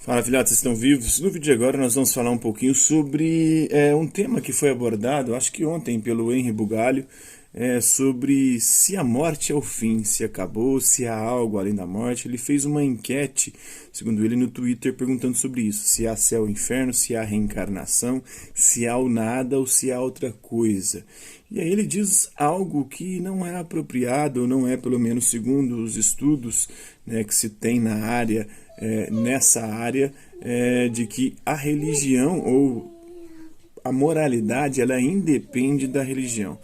Fala, filhotes, vocês estão vivos? No vídeo de agora nós vamos falar um pouquinho sobre um tema que foi abordado, acho que ontem, pelo Henri Bugalho, sobre se a morte é o fim, se acabou, se há algo além da morte. Ele fez uma enquete, segundo ele, no Twitter, perguntando sobre isso, se há céu e inferno, se há reencarnação, se há o nada ou se há outra coisa. E aí ele diz algo que não é apropriado, ou não é, pelo menos segundo os estudos, né, que se tem na área, nessa área, de que a religião ou a moralidade ela independe da religião.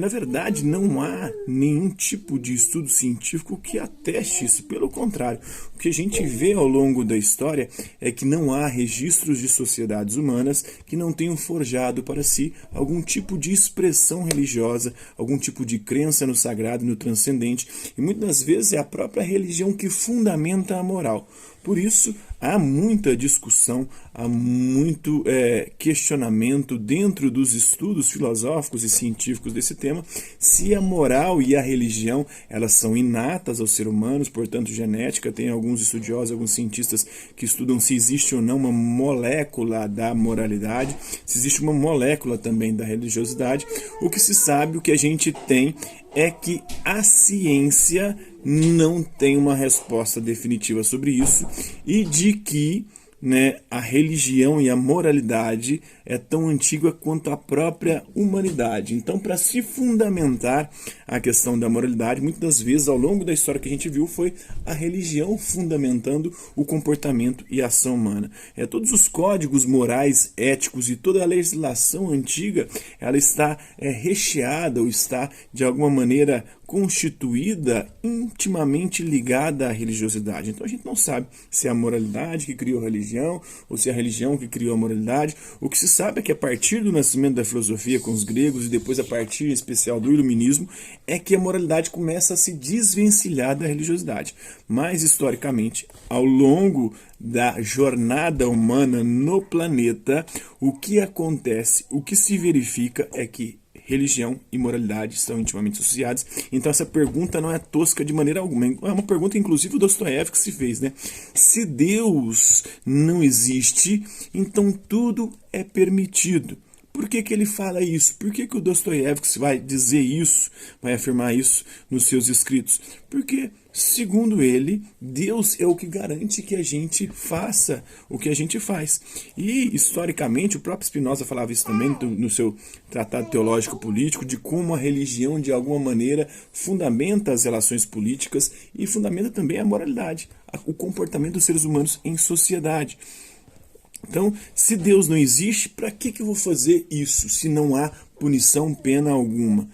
Na verdade, não há nenhum tipo de estudo científico que ateste isso. Pelo contrário, o que a gente vê ao longo da história é que não há registros de sociedades humanas que não tenham forjado para si algum tipo de expressão religiosa, algum tipo de crença no sagrado e no transcendente. E muitas das vezes é a própria religião que fundamenta a moral. Por isso, há muita discussão, há muito questionamento dentro dos estudos filosóficos e científicos desse tema, se a moral e a religião elas são inatas aos seres humanos, portanto genética. Tem alguns estudiosos, alguns cientistas que estudam se existe ou não uma molécula da moralidade, se existe uma molécula também da religiosidade. O que se sabe, o que a gente tem é que a ciência não tem uma resposta definitiva sobre isso e de que a religião e a moralidade é tão antiga quanto a própria humanidade. Então, para se fundamentar a questão da moralidade, muitas das vezes, ao longo da história que a gente viu, foi a religião fundamentando o comportamento e a ação humana. Todos os códigos morais, éticos e toda a legislação antiga, ela está recheada ou está, de alguma maneira, constituída, intimamente ligada à religiosidade. Então a gente não sabe se é a moralidade que criou a religião ou se é a religião que criou a moralidade. O que se sabe é que a partir do nascimento da filosofia com os gregos e depois a partir em especial do iluminismo é que a moralidade começa a se desvencilhar da religiosidade. Mas historicamente, ao longo da jornada humana no planeta, o que acontece, o que se verifica é que religião e moralidade estão intimamente associadas. Então essa pergunta não é tosca de maneira alguma. É uma pergunta, inclusive, o Dostoiévski se fez, né? Se Deus não existe, então tudo é permitido. Por que ele fala isso? Por que o Dostoiévski vai dizer isso, vai afirmar isso nos seus escritos? Porque, segundo ele, Deus é o que garante que a gente faça o que a gente faz. E, historicamente, o próprio Spinoza falava isso também no seu Tratado Teológico Político, de como a religião, de alguma maneira, fundamenta as relações políticas e fundamenta também a moralidade, o comportamento dos seres humanos em sociedade. Então, se Deus não existe, para que eu vou fazer isso se não há punição, pena alguma?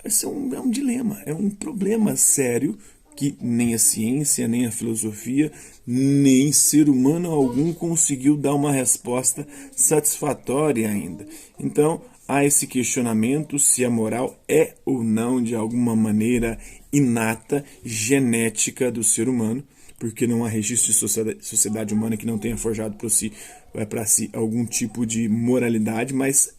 Esse é um dilema, é um problema sério que nem a ciência, nem a filosofia, nem ser humano algum conseguiu dar uma resposta satisfatória ainda. Então, há esse questionamento se a moral é ou não, de alguma maneira, inata, genética do ser humano, porque não há registro de sociedade humana que não tenha forjado para si algum tipo de moralidade, mas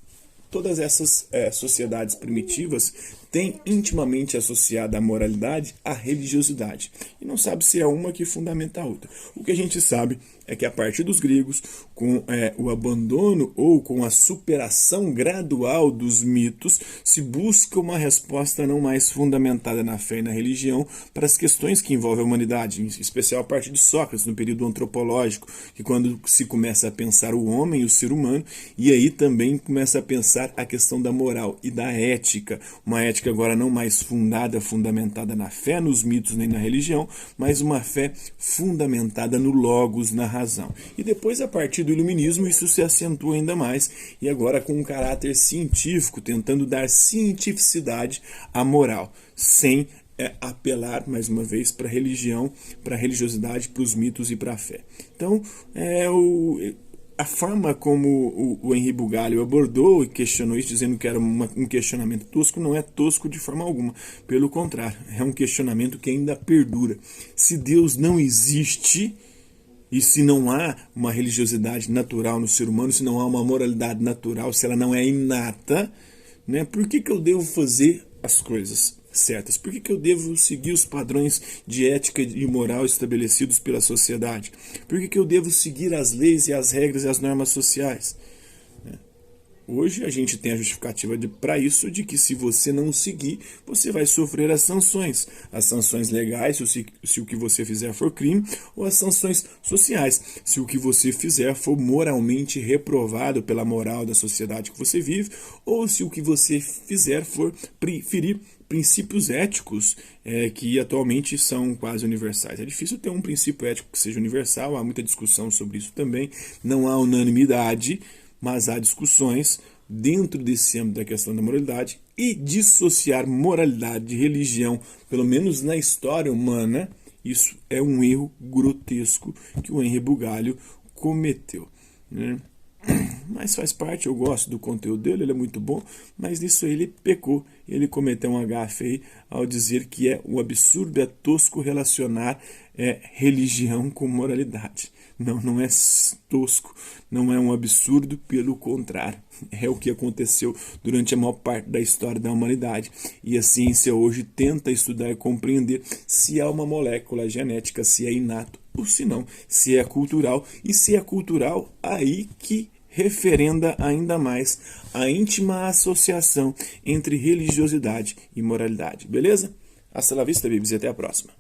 todas essas sociedades primitivas têm intimamente associada a moralidade à religiosidade. E não sabe se é uma que fundamenta a outra. O que a gente sabe é que a partir dos gregos, com o abandono ou com a superação gradual dos mitos, se busca uma resposta não mais fundamentada na fé e na religião para as questões que envolvem a humanidade, em especial a partir de Sócrates, no período antropológico, que quando se começa a pensar o homem, o ser humano, e aí também começa a pensar a questão da moral e da ética, uma ética agora não mais fundamentada na fé, nos mitos nem na religião, mas uma fé fundamentada no logos, na razão. E depois, a partir do iluminismo, isso se acentua ainda mais, e agora com um caráter científico, tentando dar cientificidade à moral, sem apelar, mais uma vez, para a religião, para a religiosidade, para os mitos e para a fé. Então, a forma como o Henri Bugalho abordou e questionou isso, dizendo que era um questionamento tosco, não é tosco de forma alguma. Pelo contrário, é um questionamento que ainda perdura. Se Deus não existe, e se não há uma religiosidade natural no ser humano, se não há uma moralidade natural, se ela não é inata, por que eu devo fazer as coisas? certas? Por que eu devo seguir os padrões de ética e moral estabelecidos pela sociedade? Por que eu devo seguir as leis e as regras e as normas sociais? Hoje a gente tem a justificativa para isso de que se você não seguir, você vai sofrer as sanções legais se o que você fizer for crime, ou as sanções sociais se o que você fizer for moralmente reprovado pela moral da sociedade que você vive, ou se o que você fizer for ferir princípios éticos que atualmente são quase universais. É difícil ter um princípio ético que seja universal, há muita discussão sobre isso também, não há unanimidade, mas há discussões dentro desse âmbito da questão da moralidade, e dissociar moralidade de religião, pelo menos na história humana, isso é um erro grotesco que o Henri Bugalho cometeu, né? Mas faz parte, eu gosto do conteúdo dele, ele é muito bom, mas nisso aí ele pecou, ele cometeu um gafe aí ao dizer que é o absurdo, é tosco relacionar religião com moralidade. Não, não é tosco, não é um absurdo, pelo contrário, é o que aconteceu durante a maior parte da história da humanidade, e a ciência hoje tenta estudar e compreender se há uma molécula genética, se é inato ou se não, se é cultural, e se é cultural, aí que referenda ainda mais a íntima associação entre religiosidade e moralidade. Beleza? Hasta la vista, bebês, e até a próxima.